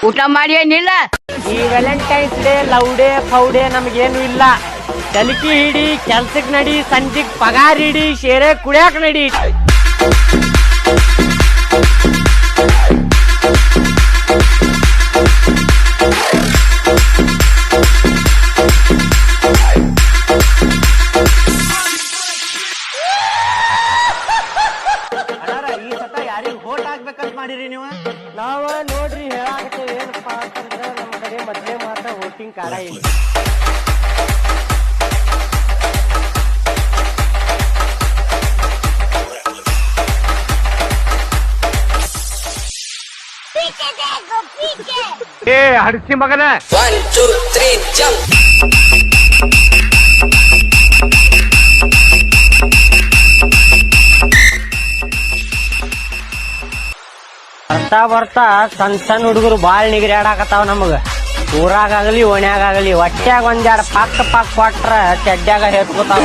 ಊಟ ಮಾಡಿ ಏನಿಲ್ಲ. ಈ ವ್ಯಾಲೆಂಟೈನ್ಸ್ ಡೇ ಲವ್ ಡೇ ಫೌ ಡೇ ನಮಗೇನು ಇಲ್ಲ. ಚಲಿಕಿ ಹಿಡಿ, ಕೆಲ್ಸಕ್ ನಡಿ, ಸಂಜಿಗ್ ಪಗಾರ ಹಿಡಿ, ಶೇರೆ ಕುಡಿಯಾಕ ನಡಿ. ಮಾಡಿರಿ ನೀವು? ನಾವ ನೋಡ್ರಿ ಹೇಳಾಕತ್ತೇವೆ ಏನಪ್ಪಾ ಅಂತಂದ್ರ ನಮ್ ಕಡೆ ಮೊದ್ಲೇ ಮಾತ್ರ ವೋಟಿಂಗ್ ಕಾರ್ಡ ಇಲ್ಲ. ಏ ಹಡ್ಸಿ ಮಗನ, 1 2 3 ಜಂಪ್. ಬರ್ತಾ ಬರ್ತಾ ಸಣ್ಣ ಸಣ್ಣ ಹುಡುಗರು ಬಾಳ್ ನಿಗರಿ ಆಡಾಕತ್ತಾವ ನಮಗ. ಊರಾಗಲಿ ಓಣ್ಯಾಗಲಿ ಹೊಟ್ಯಾಗ ಒಂದೆರಡು ಪಾಕ್ ಕೊಟ್ರ ಚಡ್ಡ್ಯಾಗ ಹೇತ್ಕೋತಾವ.